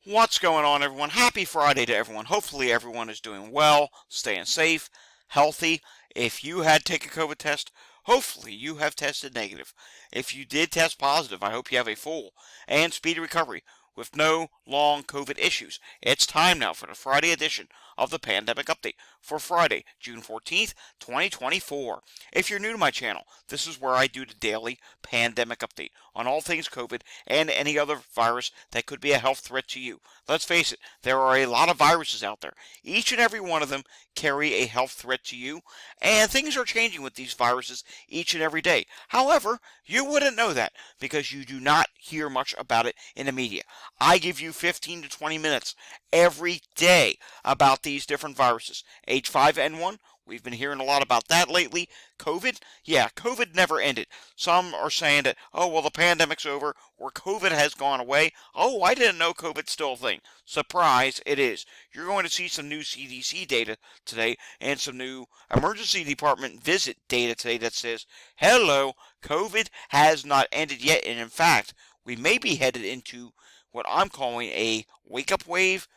What's going on, everyone? Happy Friday to everyone. Hopefully everyone is doing well, staying safe, healthy. If you had taken a COVID test, hopefully you have tested negative. If you did test positive, I hope you have a full and speedy recovery with no long COVID issues. It's time now for the Friday edition of the Pandemic Update for Friday, June 14th, 2024. If you're new to my channel, this is where I do the daily Pandemic Update on all things COVID and any other virus that could be a health threat to you. Let's face it, there are a lot of viruses out there. Each and every one of them carry a health threat to you, and things are changing with these viruses each and every day. However, you wouldn't know that because you do not hear much about it in the media. I give you 15 to 20 minutes every day about these different viruses. H5N1, we've been hearing a lot about that lately. COVID, yeah, COVID never ended. Some are saying that, oh, well, the pandemic's over or COVID has gone away. Oh, I didn't know COVID's still a thing. Surprise, it is. You're going to see some new CDC data today and some new emergency department visit data today that says, hello, COVID has not ended yet. And in fact, we may be headed into what I'm calling a wake-up wave.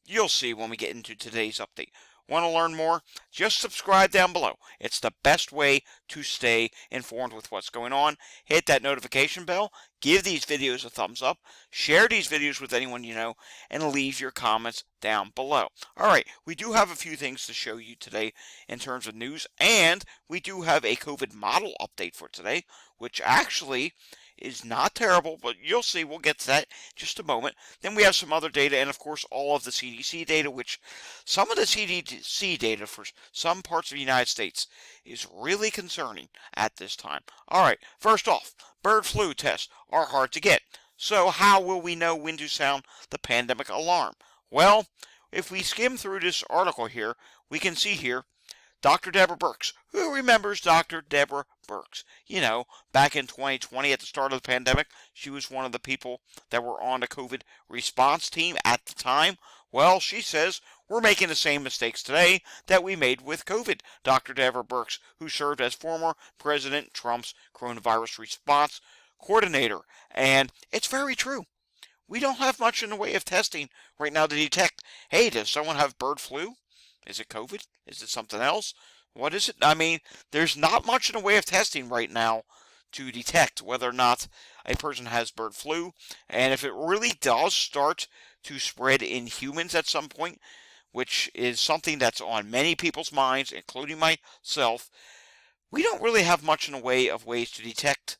You'll see when we get into today's update. Want to learn more? Just subscribe down below. It's the best way to stay informed with what's going on. Hit that notification bell, give these videos a thumbs up, share these videos with anyone you know, and leave your comments down below. Alright, we do have a few things to show you today in terms of news, and we do have a COVID model update for today, which actually is not terrible, but you'll see. We'll get to that in just a moment. Then we have some other data, and of course all of the CDC data, which some of the CDC data for some parts of the United States is really concerning at this time. Alright, first off, bird flu tests are hard to get. So how will we know when to sound the pandemic alarm? Well, if we skim through this article here, we can see here Dr. Deborah Birx. Who remembers Dr. Deborah Birx? You know, back in 2020 at the start of the pandemic, she was one of the people that were on the COVID response team at the time. Well, she says we're making the same mistakes today that we made with COVID. Dr. Deborah Birx, who served as former President Trump's coronavirus response coordinator. And it's very true. We don't have much in the way of testing right now to detect, hey, does someone have bird flu? Is it COVID? Is it something else? What is it? I mean, there's not much in the way of testing right now to detect whether or not a person has bird flu. And if it really does start to spread in humans at some point, which is something that's on many people's minds, including myself, we don't really have much in the way of ways to detect.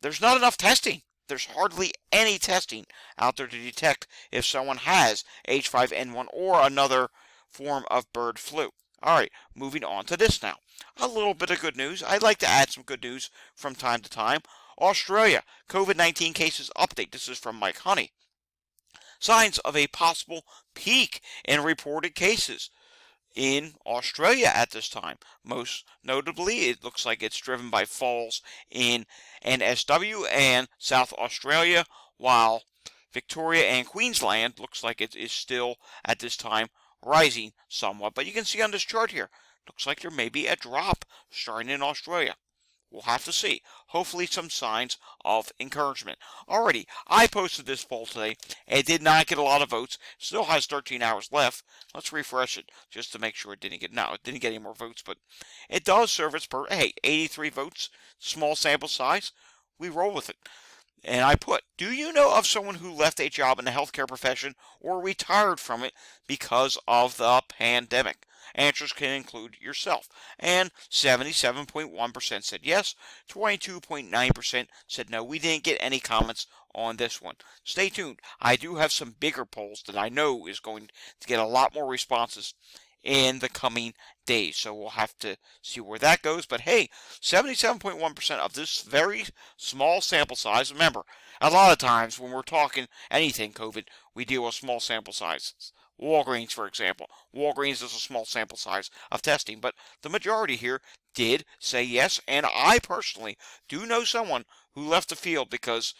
There's not enough testing. There's hardly any testing out there to detect if someone has H5N1 or another form of bird flu. Alright, moving on to this now. A little bit of good news. I'd like to add some good news from time to time. Australia, COVID-19 cases update. This is from Mike Honey. Signs of a possible peak in reported cases in Australia at this time. Most notably, it looks like it's driven by falls in NSW and South Australia, while Victoria and Queensland looks like it is still at this time rising somewhat. But you can see on this chart here, looks like there may be a drop starting in Australia. We'll have to see. Hopefully some signs of encouragement. Alrighty, I posted this poll today. It did not get a lot of votes. Still has 13 hours left. Let's refresh it just to make sure it didn't get, no, it didn't get any more votes, but it does serve its purpose. Hey, 83 votes, small sample size. We roll with it. And I put, do you know of someone who left a job in the healthcare profession or retired from it because of the pandemic? Answers can include yourself. And 77.1% said yes, 22.9% said no. We didn't get any comments on this one. Stay tuned. I do have some bigger polls that I know is going to get a lot more responses in the coming days. So we'll have to see where that goes. But hey, 77.1% of this very small sample size. Remember, a lot of times when we're talking anything COVID, we deal with small sample sizes. Walgreens, for example. Walgreens is a small sample size of testing, but the majority here did say yes, and I personally do know someone who left the field because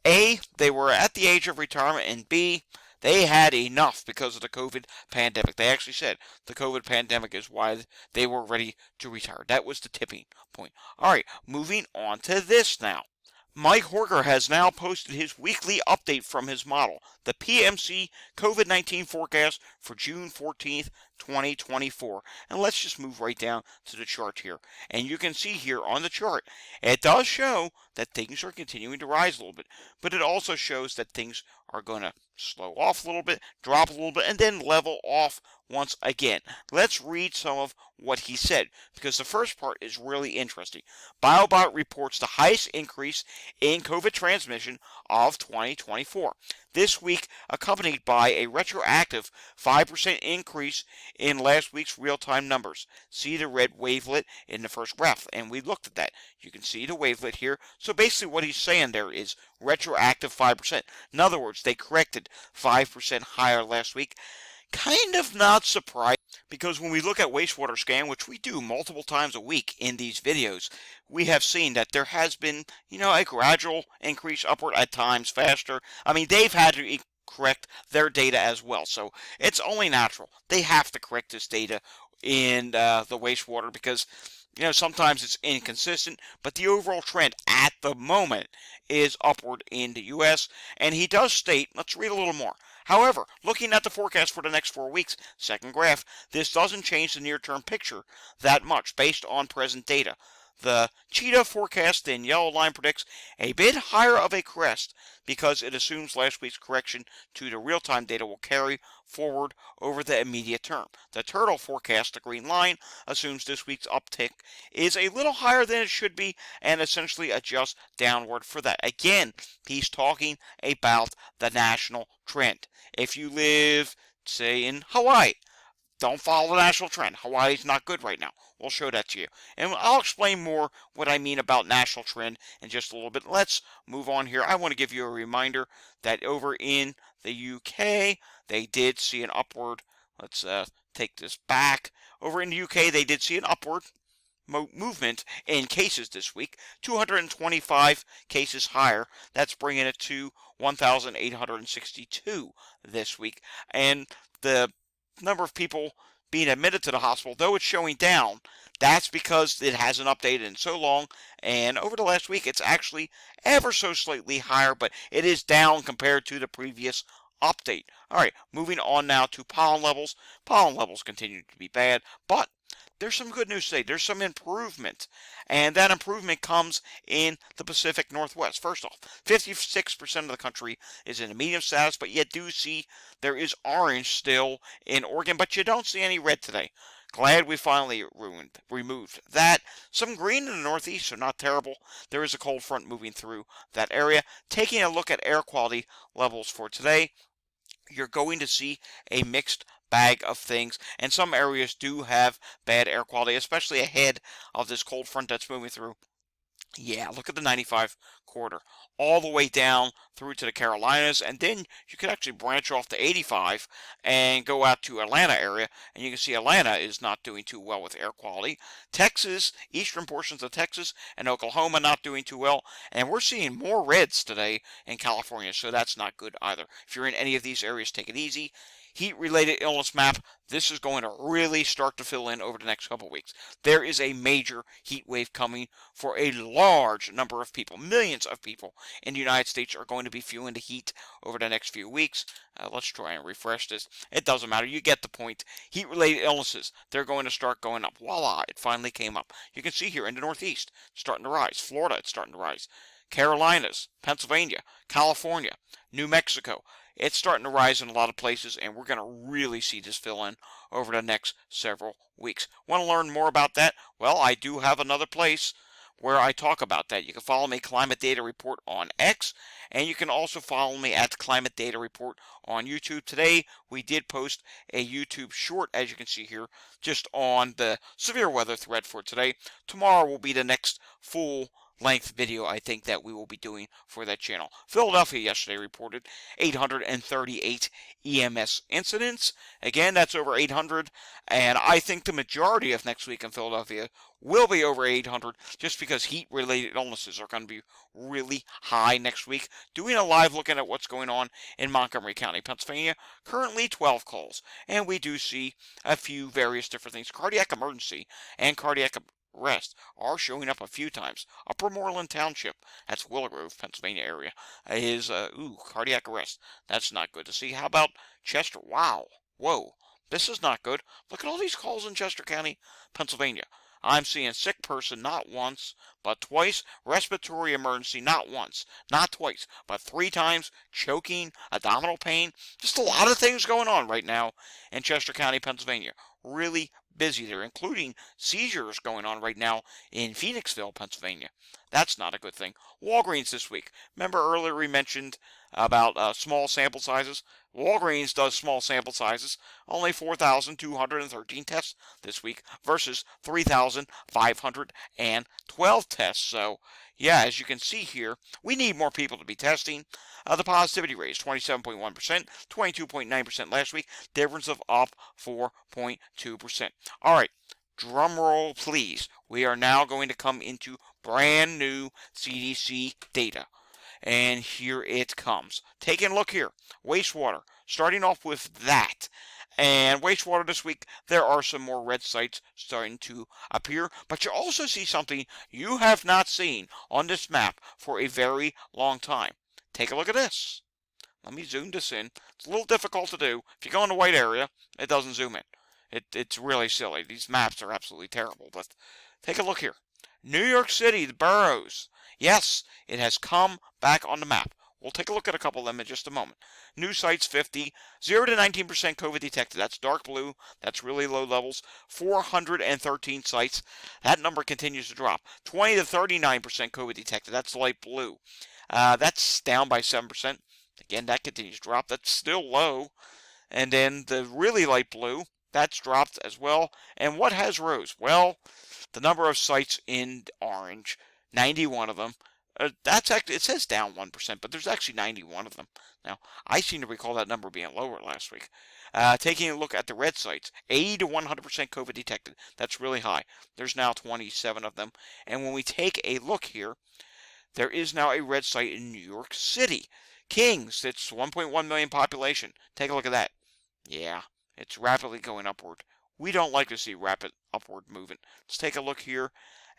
A, they were at the age of retirement, and B, they had enough because of the COVID pandemic. They actually said the COVID pandemic is why they were ready to retire. That was the tipping point. All right, moving on to this now. Mike Horger has now posted his weekly update from his model, the PMC COVID-19 forecast for June 14th, 2024. And let's just move right down to the chart here. And you can see here on the chart, it does show that things are continuing to rise a little bit, but it also shows that things are going to slow off a little bit, drop a little bit, and then level off once again. Let's read some of what he said, because the first part is really interesting. BioBot reports the highest increase in COVID transmission of 2024. This week, accompanied by a retroactive 5% increase in last week's real-time numbers. See the red wavelet in the first graph, and we looked at that. You can see the wavelet here. So basically what he's saying there is retroactive 5%. In other words, they corrected 5% higher last week. Kind of not surprised, because when we look at wastewater scan, which we do multiple times a week in these videos, we have seen that there has been, a gradual increase upward, at times faster. I mean, they've had to correct their data as well, so it's only natural. They have to correct this data in the wastewater, because sometimes it's inconsistent, but the overall trend at the moment is upward in the U.S., and he does state, let's read a little more. However, looking at the forecast for the next 4 weeks, second graph, this doesn't change the near-term picture that much based on present data. The cheetah forecast in yellow line predicts a bit higher of a crest because it assumes last week's correction to the real-time data will carry forward over the immediate term. The turtle forecast, the green line, assumes this week's uptick is a little higher than it should be and essentially adjusts downward for that. Again, he's talking about the national trend. If you live, say, in Hawaii, don't follow the national trend. Hawaii's not good right now. We'll show that to you. And I'll explain more what I mean about national trend in just a little bit. Let's move on here. I want to give you a reminder that over in the UK, they did see an upward. Let's take this back. Over in the UK, they did see an upward movement in cases this week. 225 cases higher. That's bringing it to 1,862 this week. And the number of people being admitted to the hospital, though it's showing down, that's because it hasn't updated in so long, and over the last week it's actually ever so slightly higher, but it is down compared to the previous update. Alright, moving on now to pollen levels. Pollen levels continue to be bad, but there's some good news today. There's some improvement, and that improvement comes in the Pacific Northwest. First off, 56% of the country is in a medium status, but you do see there is orange still in Oregon, but you don't see any red today. Glad we finally removed that. Some green in the Northeast, so not terrible. There is a cold front moving through that area. Taking a look at air quality levels for today, you're going to see a mixed bag of things, and some areas do have bad air quality, especially ahead of this cold front that's moving through. Yeah, look at the 95 corridor, all the way down through to the Carolinas, and then you could actually branch off to 85 and go out to Atlanta area, and you can see Atlanta is not doing too well with air quality. Texas, eastern portions of Texas and Oklahoma not doing too well, and we're seeing more reds today in California, so that's not good either. If you're in any of these areas, take it easy. Heat-related illness map, this is going to really start to fill in over the next couple weeks. There is a major heat wave coming for a large number of people. Millions of people in the United States are going to be feeling the heat over the next few weeks. Let's try and refresh this. It doesn't matter. You get the point. Heat-related illnesses, they're going to start going up. Voila, it finally came up. You can see here in the Northeast, it's starting to rise. Florida, it's starting to rise. Carolinas, Pennsylvania, California, New Mexico. It's starting to rise in a lot of places, and we're going to really see this fill in over the next several weeks. Want to learn more about that? Well, I do have another place where I talk about that. You can follow me, Climate Data Report, on X, and you can also follow me at Climate Data Report on YouTube. Today, we did post a YouTube short, as you can see here, just on the severe weather threat for today. Tomorrow will be the next full length video I think that we will be doing for that channel. Philadelphia yesterday reported 838 EMS incidents. Again, that's over 800, and I think the majority of next week in Philadelphia will be over 800 just because heat-related illnesses are going to be really high next week. Doing a live look at what's going on in Montgomery County, Pennsylvania, currently 12 calls, and we do see a few various different things. Cardiac emergency and cardiac arrest are showing up a few times. Upper Moreland Township, that's Willow Grove, Pennsylvania area, is, cardiac arrest. That's not good to see. How about Chester? Wow. Whoa. This is not good. Look at all these calls in Chester County, Pennsylvania. I'm seeing sick person not once, but twice. Respiratory emergency not once, not twice, but 3 times. Choking, abdominal pain. Just a lot of things going on right now in Chester County, Pennsylvania. Really busy there, including seizures going on right now in Phoenixville, Pennsylvania. That's not a good thing. Walgreens this week. Remember earlier we mentioned about small sample sizes? Walgreens does small sample sizes, only 4,213 tests this week versus 3,512 tests. So, yeah, as you can see here, we need more people to be testing. The positivity rate is 27.1%, 22.9% last week, difference of up 4.2%. All right, drum roll please. We are now going to come into brand new CDC data. And here it comes. Take a look here. Wastewater. Starting off with that. And wastewater this week, there are some more red sites starting to appear. But you also see something you have not seen on this map for a very long time. Take a look at this. Let me zoom this in. It's a little difficult to do. If you go in the white area, it doesn't zoom in. It's really silly. These maps are absolutely terrible. But take a look here. New York City, the boroughs. Yes, it has come back on the map. We'll take a look at a couple of them in just a moment. New sites 50, 0 to 19% COVID detected. That's dark blue. That's really low levels. 413 sites. That number continues to drop. 20 to 39% COVID detected. That's light blue. That's down by 7%. Again, that continues to drop. That's still low. And then the really light blue, that's dropped as well. And what has rose? Well, the number of sites in orange, 91 of them. That's actually, it says down 1%, but there's actually 91 of them. Now, I seem to recall that number being lower last week. Taking a look at the red sites, 80 to 100% COVID detected. That's really high. There's now 27 of them. And when we take a look here, there is now a red site in New York City. Kings, it's 1.1 million population. Take a look at that. Yeah, it's rapidly going upward. We don't like to see rapid upward movement. Let's take a look here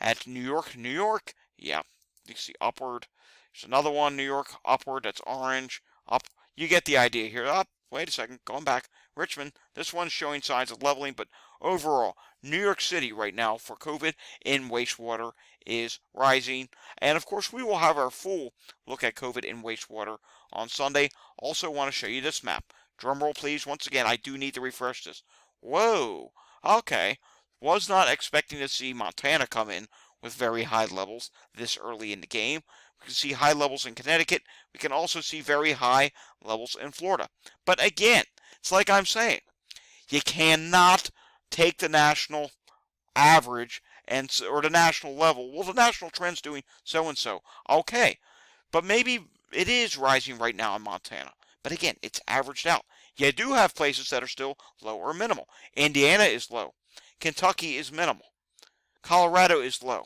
at New York. New York, yeah, you see upward. There's another one, New York, upward, that's orange, up. You get the idea here. Up, wait a second, going back. Richmond, this one's showing signs of leveling, but overall, New York City right now for COVID in wastewater is rising. And of course, we will have our full look at COVID in wastewater on Sunday. Also want to show you this map. Drum roll, please. Once again, I do need to refresh this. Whoa, okay. Was not expecting to see Montana come in with very high levels this early in the game. We can see high levels in Connecticut. We can also see very high levels in Florida. But again, it's like I'm saying, you cannot take the national average or the national level. Well, the national trend's doing so and so. Okay, but maybe it is rising right now in Montana. But again, it's averaged out. You do have places that are still low or minimal. Indiana is low. Kentucky is minimal. Colorado is low.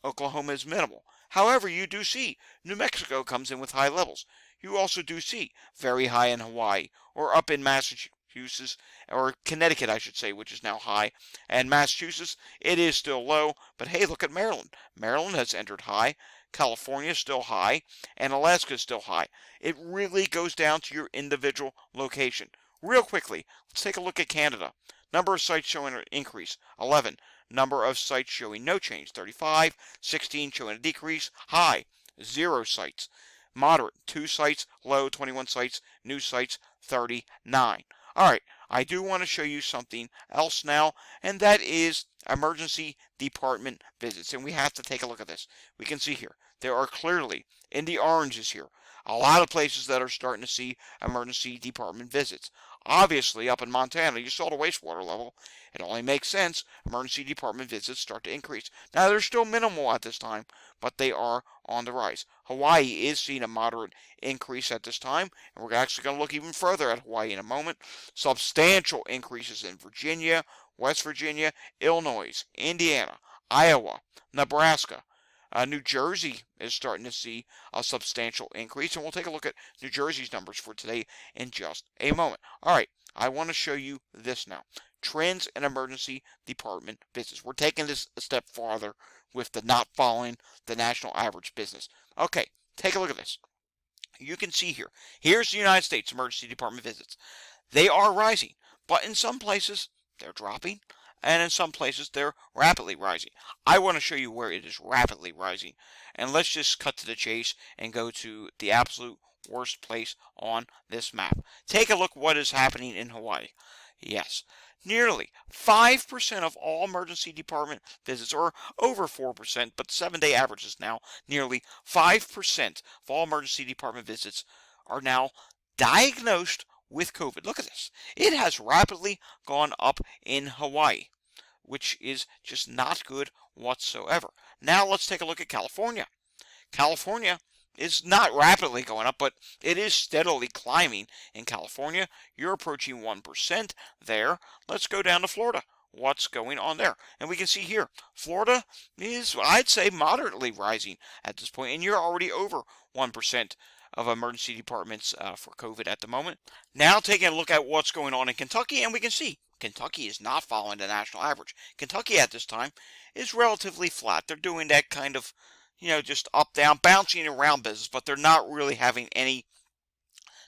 Oklahoma is minimal. However, you do see New Mexico comes in with high levels. You also do see very high in Hawaii or up in Massachusetts, or Connecticut, I should say, which is now high. And Massachusetts, it is still low. But hey, look at Maryland. Maryland has entered high. California is still high, and Alaska is still high. It really goes down to your individual location. Real quickly, let's take a look at Canada. Number of sites showing an increase, 11. Number of sites showing no change, 35. 16 showing a decrease. High, 0 sites. Moderate, 2 sites. Low, 21 sites. New sites, 39. All right, I do want to show you something else now, and that is emergency department visits. And we have to take a look at this. We can see here, there are clearly, in the oranges here, a lot of places that are starting to see emergency department visits. Obviously, up in Montana, you saw the wastewater level. It only makes sense. Emergency department visits start to increase. Now, they're still minimal at this time, but they are on the rise. Hawaii is seeing a moderate increase at this time, and we're actually going to look even further at Hawaii in a moment. Substantial increases in Virginia, West Virginia, Illinois, Indiana, Iowa, Nebraska. New Jersey is starting to see a substantial increase, and we'll take a look at New Jersey's numbers for today in just a moment. All right, I want to show you this now. Trends in emergency department business. We're taking this a step farther with the not following the national average business. Okay, take a look at this. You can see here. Here's the United States emergency department visits. They are rising, but in some places they're dropping, and in some places they're rapidly rising. I want to show you where it is rapidly rising, and let's just cut to the chase and go to the absolute worst place on this map. Take a look what is happening in Hawaii. Yes, nearly 5% of all emergency department visits, or over 4%, but 7-day averages now, nearly 5% of all emergency department visits are now diagnosed with COVID. Look at this. It has rapidly gone up in Hawaii, which is just not good whatsoever. Now let's take a look at California. California is not rapidly going up, but it is steadily climbing in California. You're approaching 1% there. Let's go down to Florida. What's going on there? And we can see here, Florida is, I'd say, moderately rising at this point, and you're already over 1% of emergency departments for COVID at the moment. Now taking a look at what's going on in Kentucky, and we can see Kentucky is not following the national average. Kentucky at this time is relatively flat. They're doing that kind of, just up, down, bouncing around business, but they're not really having any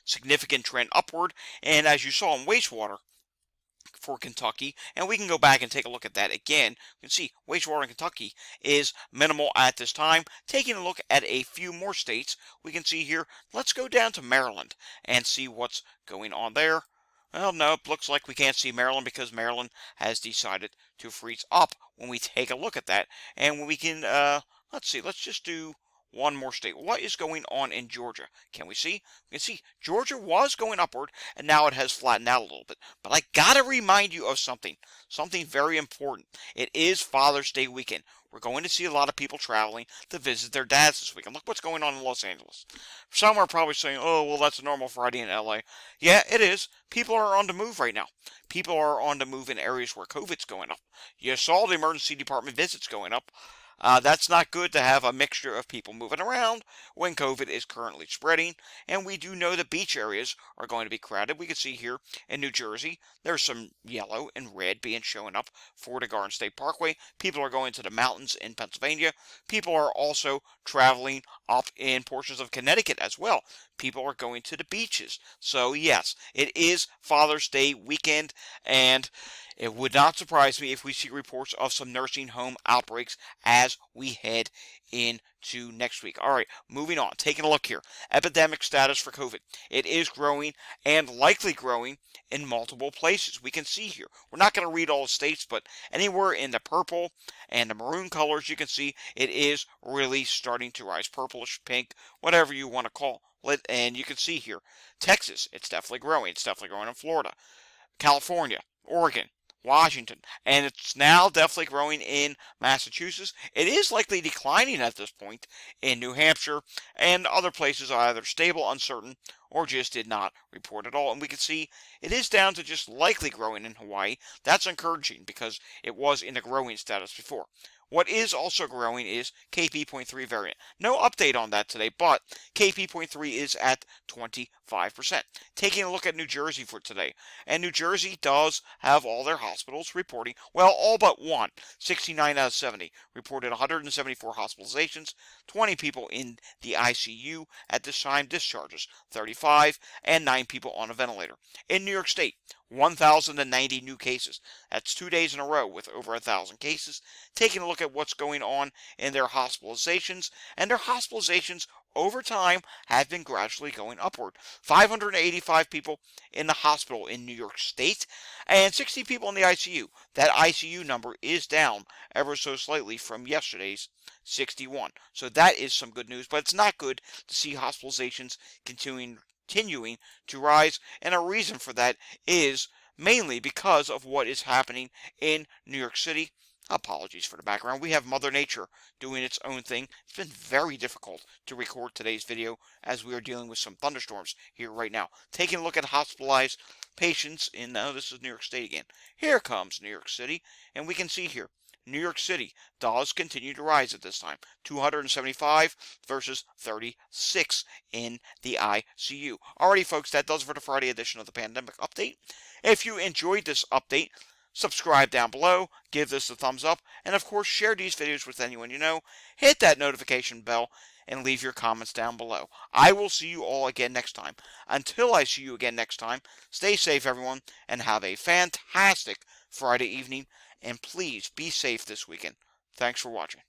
significant trend upward. And as you saw in wastewater, for Kentucky, and we can go back and take a look at that again. You can see wastewater in Kentucky is minimal at this time. Taking a look at a few more states, we can see here, let's go down to Maryland and see what's going on there. Well, no, it looks like we can't see Maryland because Maryland has decided to freeze up when we take a look at that. And we can, let's see, let's just do one more state. What is going on in Georgia? Can we see? We can see Georgia was going upward, and now it has flattened out a little bit. But I gotta remind you of something very important. It is Father's Day weekend. We're going to see a lot of people traveling to visit their dads this weekend. Look what's going on in Los Angeles. Some are probably saying, oh, well, that's a normal Friday in LA. Yeah, it is. People are on the move right now. People are on the move in areas where COVID's going up. You saw the emergency department visits going up. That's not good to have a mixture of people moving around when COVID is currently spreading. And we do know the beach areas are going to be crowded. We can see here in New Jersey, there's some yellow and red being shown up for the Garden State Parkway. People are going to the mountains in Pennsylvania. People are also traveling up in portions of Connecticut as well. People are going to the beaches. So yes, it is Father's Day weekend, and it would not surprise me if we see reports of some nursing home outbreaks as we head into next week. All right, moving on. Taking a look here. Epidemic status for COVID. It is growing and likely growing in multiple places. We can see here. We're not going to read all the states, but anywhere in the purple and the maroon colors, you can see it is really starting to rise. Purplish, pink, whatever you want to call it. And you can see here, Texas, it's definitely growing. It's definitely growing in Florida, California, Oregon, Washington, and it's now definitely growing in Massachusetts. It is likely declining at this point in New Hampshire, and other places are either stable, uncertain, or just did not report at all. And we can see it is down to just likely growing in Hawaii. That's encouraging because it was in a growing status before. What is also growing is KP.3 variant. No update on that today, but KP.3 is at 25%. Taking a look at New Jersey for today, and New Jersey does have all their hospitals reporting, well, all but one, 69 out of 70, reported 174 hospitalizations, 20 people in the ICU at this time, discharges 35, and 9 people on a ventilator. In New York State, 1,090 new cases. That's 2 days in a row with over 1,000 cases. Taking a look at what's going on in their hospitalizations, and their hospitalizations over time have been gradually going upward. 585 people in the hospital in New York State and 60 people in the ICU. That ICU number is down ever so slightly from yesterday's 61. So that is some good news, but it's not good to see hospitalizations continuing to rise, and a reason for that is mainly because of what is happening in New York City. Apologies for the background. We have Mother Nature doing its own thing. It's been very difficult to record today's video as we are dealing with some thunderstorms here right now. Taking a look at hospitalized patients in, this is New York State again. Here comes New York City, and we can see here, New York City, dollars continue to rise at this time. 275 versus 36 in the ICU. Alrighty, folks, that does it for the Friday edition of the Pandemic Update. If you enjoyed this update, subscribe down below, give this a thumbs up, and of course, share these videos with anyone you know. Hit that notification bell and leave your comments down below. I will see you all again next time. Until I see you again next time, stay safe, everyone, and have a fantastic Friday evening. And please be safe this weekend. Thanks for watching.